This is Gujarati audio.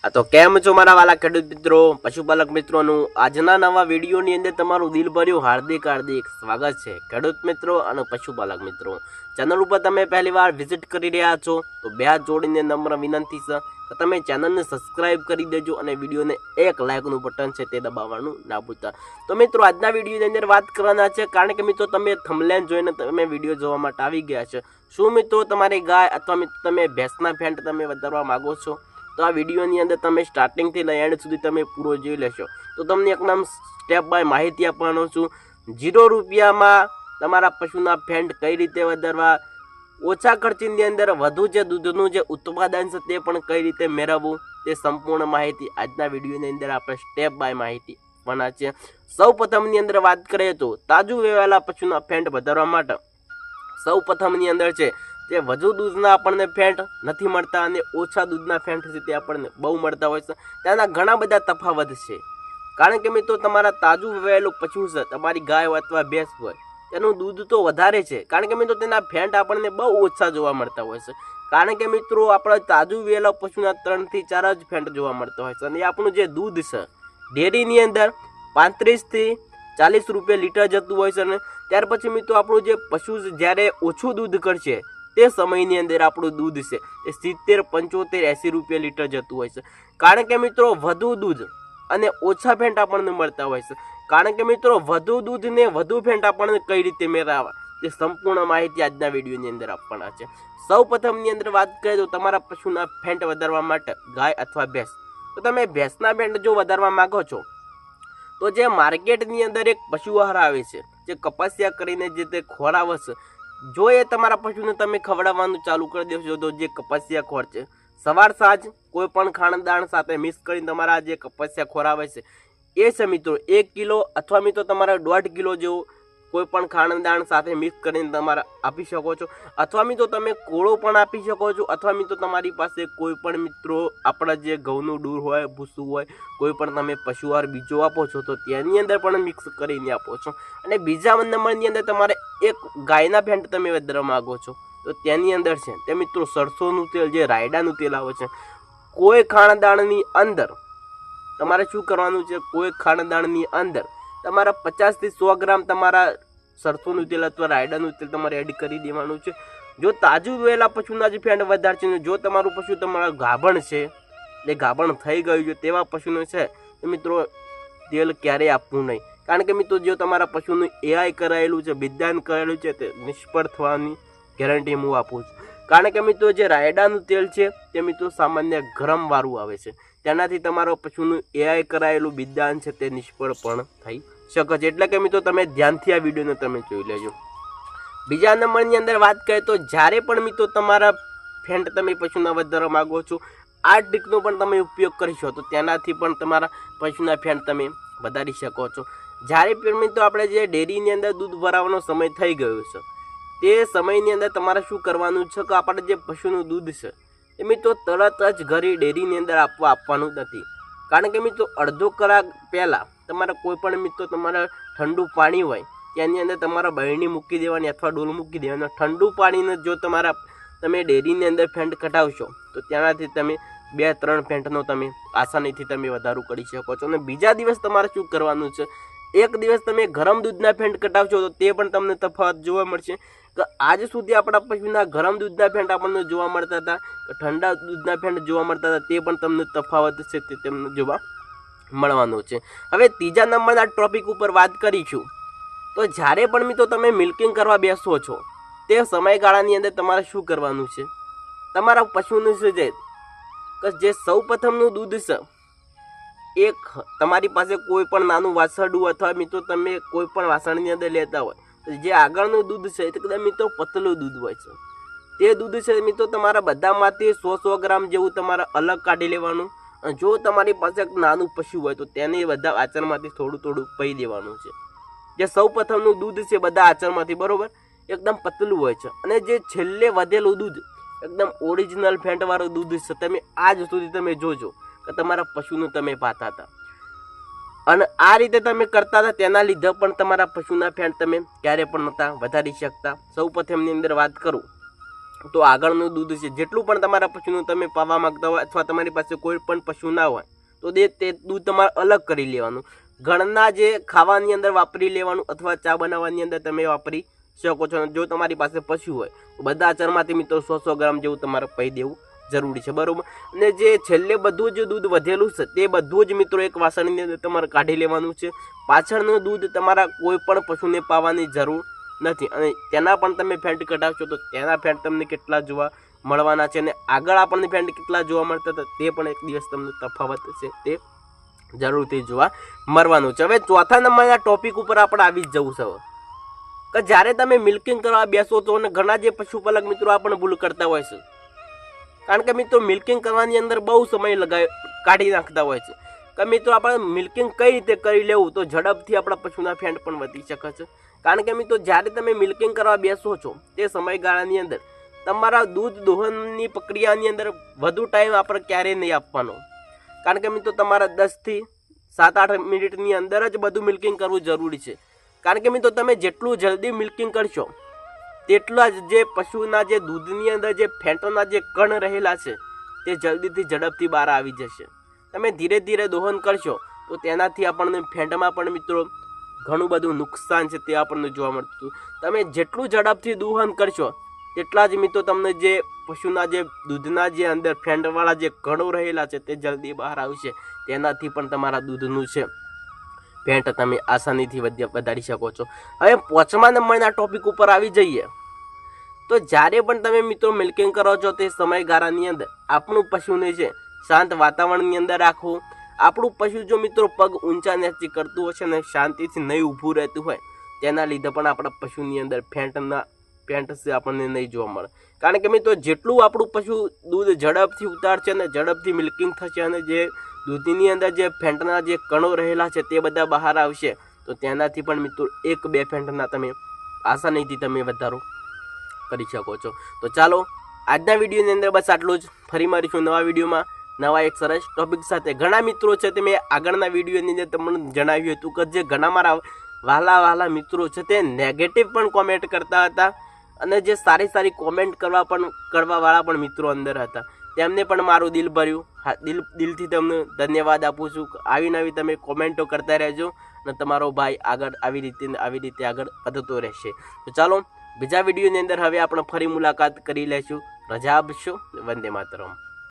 તો કેમ છો મારા વાલા ખેડૂત મિત્રો, પશુપાલક મિત્રોનું આજના નવા વિડીયોની અંદર તમારું દિલ ભર્યું હાર્દિક સ્વાગત છે। ખેડૂત મિત્રો અને પશુપાલક મિત્રો, ચેનલ ઉપર તમે પહેલીવાર વિઝિટ કરી રહ્યા છો તો બે હાથ જોડીને નમ્ર વિનંતી છે કે તમે ચેનલને સબસ્ક્રાઇબ કરી દેજો અને વિડીયોને એક લાઇકનું બટન છે તે દબાવવાનું ના ભૂલતા। તો મિત્રો આજના વિડીયોની અંદર વાત કરવાના છે, કારણ કે મિત્રો તમે થંબનેલ જોઈને તમે વિડીયો જોવા માટે આવી ગયા છે। શું મિત્રો તમારી ગાય અથવા મિત્રો તમે ભેંસના ફેંટ તમે વધારવા માંગો છો? તો આ વિડીયોની અંદર તમે સ્ટાર્ટિંગથી લઈ એન્ડ સુધી તમે પૂરો જોઈ લેશો તો તમને એકદમ સ્ટેપ બાય માહિતી આપવાનો છું। 0 રૂપિયામાં તમારા પશુના ફેંટ કઈ રીતે વધારવા, ઓછા ખર્ચની અંદર વધુ જે દૂધનું જે ઉત્પાદન છે તે પણ કઈ રીતે મેળવવું, તે સંપૂર્ણ માહિતી આજના વિડીયોની અંદર આપણે સ્ટેપ બાય માહિતી આપવાના છે। સૌ પ્રથમની અંદર વાત કરીએ તો તાજું વેવાયેલા પશુના ફેંટ વધારવા માટે સૌ પ્રથમની અંદર છે તે વધુ દૂધના આપણને ફેંટ નથી મળતા અને ઓછા દૂધના ફેંટ છે તે આપણને બહુ મળતા હોય છે। તેના ઘણા બધા તફાવત છે, કારણ કે મિત્રો તમારા તાજું વેવાયેલું પશુ છે, તમારી ગાય અથવા ભેંસ હોય, તેનું દૂધ તો વધારે છે, કારણ કે મિત્રો તેના ફેંટ આપણને બહુ ઓછા જોવા મળતા હોય છે। કારણ કે મિત્રો આપણા તાજું વેવાયેલા પશુના 3 થી 4 જ ફેંટ જોવા મળતા હોય છે અને આપણું જે દૂધ છે ડેરીની અંદર 35 થી 40 રૂપિયા લીટર જતું હોય છે। અને ત્યાર પછી મિત્રો આપણું જે પશુ જ્યારે ઓછું દૂધ કરશે તે સમયની અંદર આપણું દૂધ છે એ 70, 75, 80 રૂપિયા લીટર જતું હોય છે। કારણ કે મિત્રો વધુ દૂધ અને ઓછા ફેંટ આપણને મળતા હોય છે। કારણ કે મિત્રો વધુ દૂધ ને વધુ ફેંટ આપણને કઈ રીતે મેળવવા તે સંપૂર્ણ માહિતી આજના વિડીયોની અંદર આપવાના છે। સૌ પ્રથમની અંદર વાત કરીએ તો તમારા પશુના ફેંટ વધારવા માટે ગાય અથવા ભેંસ, તો તમે ભેંસના ફેંટ જો વધારવા માંગો છો તો જે માર્કેટની અંદર એક પશુ આહાર આવે છે જે કપાસિયા કરીને જે તે ખોરાવે છે, જો એ તમારા પશુને તમે ખવડાવવાનું ચાલુ કરી દેશો તો જે કપાસિયા ખોર છે સવાર સાંજ કોઈ પણ ખાણદાણ સાથે મિક્સ કરીને તમારા જે કપાસિયા ખોરાવે છે એ છે મિત્રો 1 કિલો અથવા મિત્રો તમારા 1.5 કિલો જેવું કોઈ પણ ખાણદાણ સાથે મિક્સ કરીને તમારા આપી શકો છો, અથવા મિત્રો તમે કોળો પણ આપી શકો છો, અથવા મિત્રો તમારી પાસે કોઈ પણ મિત્રો આપણા જે ઘઉંનું ડૂર હોય, ભૂસું હોય, કોઈ પણ તમે પશુ આહાર બીજો આપો છો તો તેની અંદર પણ મિક્સ કરીને આપો છો। અને બીજા નંબરની અંદર તમારે એક ગાયના ફેંટ તમે વધારવા માંગો છો તો તેની અંદર છે તે મિત્રો સરસોનું તેલ, જે રાયડાનું તેલ આવે છે, કોઈ ખાણદાણની અંદર તમારે શું કરવાનું છે, કોઈ ખાણદાણની અંદર તમારા 50 થી 100 ગ્રામ તમારા સરસોનું તેલ અથવા રાયડાનું તેલ તમારે એડ કરી દેવાનું છે। જો તાજું વેલા પશુના જ ફેંટ વધારશે ને જો તમારું પશુ તમારા ગાભણ છે, એટલે ગાભણ થઈ ગયું છે તેવા પશુને છે તો મિત્રો તેલ ક્યારેય આપવું નહીં, કારણ કે મિત્રો જો તમારા પશુનું એઆઈ કરાયેલું છે, બિદાન કરેલું છે, તે નિષ્ફળ થવાની ગેરંટી હું આપું છું। કારણ કે મિત્રો જે રાયડાનું તેલ છે તે મિત્રો સામાન્ય ગરમ વાળું આવે છે, તેનાથી તમારા પશુનું એઆઈ કરાયેલું બિદાન છે તે નિષ્ફળ પણ થઈ શકે છે। એટલે કે મિત્રો તમે ધ્યાનથી આ વિડીયોને તમે જોઈ લેજો। બીજા નંબરની અંદર વાત કરીએ તો જ્યારે પણ મિત્રો તમારા ફેંટ તમે પશુના વધારવા માંગો છો, આ ટ્રીકનો પણ તમે ઉપયોગ કરીશો તો તેનાથી પણ તમારા પશુના ફેંટ તમે વધારી શકો છો। જ્યારે પણ મિત્રો આપણે જે ડેરીની અંદર દૂધ ભરાવાનો સમય થઈ ગયો છે તે સમયની અંદર તમારે શું કરવાનું છે કે આપણે જે પશુનું દૂધ છે એ મિત્રો તરત જ ઘરે ડેરીની અંદર આપવાનું નથી, કારણ કે મિત્રો અડધો કલાક પહેલાં તમારે કોઈ પણ મિત્રો તમારે ઠંડુ પાણી હોય તેની અંદર તમારા બરણી મૂકી દેવાની અથવા ડોલ મૂકી દેવાની। ઠંડુ પાણીને જો તમે ડેરીની અંદર ફેંટ કઢાવશો તો તેનાથી તમે 2-3 ફેંટનો તમે આસાનીથી તમે વધારો કરી શકો છો। અને બીજા દિવસ તમારે શું કરવાનું છે, એક દિવસ તમે ગરમ દૂધના ફેંટ કઢાવશો તો તે પણ તમને તફાવત જોવા મળશે કે આજ સુધી આપણા પશુના ગરમ દૂધના ફેંટ આપણને જોવા મળતા હતા કે ઠંડા દૂધના ફેંટ જોવા મળતા હતા, તે પણ તમને તફાવત છે તે તમને જોવા મળવાનો છે। હવે ત્રીજા નંબરના ટોપિક ઉપર વાત કરીશું તો જ્યારે પણ મિત્રો તમે મિલ્કિંગ કરવા બેસો છો તે સમયગાળાની અંદર તમારે શું કરવાનું છે, તમારા પશુનું છે જે સૌ પ્રથમનું દૂધ છે એક તમારી પાસે કોઈ પણ નાનું વાસણું અથવા મિત્રો તમે કોઈ પણ વાસણની અંદર લેતા હોય તો જે આગળનું દૂધ છે એકદમ મિત્રો પતલું દૂધ હોય છે, તે દૂધ છે મિત્રો તમારા બધામાંથી 100 ગ્રામ જેવું તમારે અલગ કાઢી લેવાનું। અને જો તમારી પાસે નાનું પશુ હોય તો તેને બધા આચરમાંથી થોડું પી દેવાનું છે। જે સૌ પ્રથમનું દૂધ છે બધા આચરમાંથી બરોબર એકદમ પતલું હોય છે, અને જે છેલ્લે વધેલું દૂધ એકદમ ઓરિજિનલ ફેંટ વાળું દૂધ છે, તમે આજ સુધી તમે જોજો કે તમારા પશુનું તમે પાતા હતા અને આ રીતે તમે કરતા હતા, તેના લીધે પણ તમારા પશુના ફેંટ તમે ક્યારે પણ નહોતા વધારી શકતા। સૌ પ્રથમની અંદર વાત કરું તો આગળનું દૂધ છે જેટલું પણ તમારા પશુનું તમે પાવા માંગતા હોય અથવા તમારી પાસે કોઈ પણ પશુ ના હોય તો તે દૂધ તમારે અલગ કરી લેવાનું. ઘરના જે ખાવાની અંદર વાપરી લેવાનું અથવા ચા બનાવવાની અંદર તમે વાપરી શકો છો. જો તમારી પાસે પશુ હોય તો બધા આચારમાંથી મિત્રો 100 ગ્રામ જેવું તમારે પી દેવું જરૂરી છે, બરોબર. અને જે છેલ્લે બધું જ દૂધ વધેલું છે તે બધું જ મિત્રો એક વાસણની અંદર તમારે કાઢી લેવાનું છે. પાછળનું દૂધ તમારા કોઈ પણ પશુને પાવાની જરૂર નથી. અને તેના પણ તમે ફેન્ટ કઢાવશો તો તેના ફેન્ટ તમને કેટલા જોવા મળવાના છે અને આગળ આપણને ફેન્ટ કેટલા જોવા મળતા હતા તે પણ એક દિવસ તમને તફાવત છે તે જરૂરથી જોવા મળવાનું છે. હવે ચોથા નંબરના ટોપિક ઉપર આપણે આવી જ જવું છે કે જ્યારે તમે મિલ્કિંગ કરવા બેસો તો અને ઘણા જે પશુપાલક મિત્રો આપણે ભૂલ કરતા હોય છે, કારણ કે મિત્રો મિલ્કિંગ કરવાની અંદર બહુ સમય કાઢી નાખતા હોય છે કે મિત્રો આપણે મિલ્કિંગ કઈ રીતે કરી લેવું તો ઝડપથી આપણા પશુના ફેન્ટ પણ વધી શકે છે. કારણ કે મિત્રો જ્યારે તમે મિલ્કિંગ કરવા બેસો છો તે સમયગાળાની અંદર તમારા દૂધ દોહનની પ્રક્રિયાની અંદર વધુ ટાઈમ આપણે ક્યારેય નહીં આપવાનો. કારણ કે મિત્રો તમારા 10 થી 7-8 મિનિટની અંદર જ બધું મિલ્કિંગ કરવું જરૂરી છે. કારણ કે મિત્રો તમે જેટલું જલ્દી મિલ્કિંગ કરશો તેટલા જ જે પશુના જે દૂધની અંદર જે ફેંટોના જે કણ રહેલા છે તે જલ્દીથી ઝડપથી બહાર આવી જશે. તમે ધીરે ધીરે દોહન કરશો તો તેનાથી આપણને ફેંટમાં પણ મિત્રો ઘણું બધું નુકસાન છે તે આપણને જોવા મળતું. તમે જેટલું ઝડપથી દોહન કરશો તેટલા જ મિત્રો તમને જે પશુના જે દૂધના જે અંદર ફેંટવાળા જે કણો રહેલા છે તે જલ્દી બહાર આવશે. તેનાથી પણ તમારા દૂધનું છે ફેંટ તમે આસાનીથી વધારી શકો છો. હવે 5મા નંબરના ટોપિક ઉપર આવી જઈએ તો જ્યારે પણ તમે મિત્રો મિલ્કિંગ કરો છો તે સમયગાળાની અંદર આપણું પશુને છે શાંત વાતાવરણની અંદર રાખવું. આપણું પશુ જો મિત્રો પગ ઊંચા નીચે કરતું હશે ને શાંતિથી નહીં ઊભું રહેતું હોય તેના લીધે પણ આપણા પશુની અંદર ફેંટ છે આપણને નહીં જોવા મળે. કારણ કે મિત્રો જેટલું આપણું પશુ દૂધ ઝડપથી ઉતારશે અને ઝડપથી મિલ્કિંગ થશે અને જે દૂધની અંદર જે ફેંટના જે કણો રહેલા છે તે બધા બહાર આવશે તો તેનાથી પણ મિત્રો 1-2 ફેંટના તમે આસાનીથી તમે વધારો કરી શકો છો. તો ચાલો આજના વિડીયોની અંદર બસ આટલું જ. ફરી મળીશું નવા વિડીયોમાં નવા એક સરસ ટોપિક સાથે. ઘણા મિત્રો છે તે મેં આગળના વિડીયોની અંદર તમને જણાવ્યું હતું કે જે ઘણા મારા વહાલા મિત્રો છે તે નેગેટિવ પણ કોમેન્ટ કરતા હતા અને જે સારી કોમેન્ટ કરવાવાળા પણ મિત્રો અંદર હતા. તેમને પણ મારું દિલ ભર્યું. દિલથી તમને ધન્યવાદ આપું છું. આવી નવી તમે કોમેન્ટો કરતા રહેજો અને તમારો ભાઈ આગળ આવી રીતે આગળ વધતો રહેશે. તો ચાલો બીજા વિડીયોની અંદર હવે આપણે ફરી મુલાકાત કરી લઈશું. રજા આપશો. વંદે માતરમ.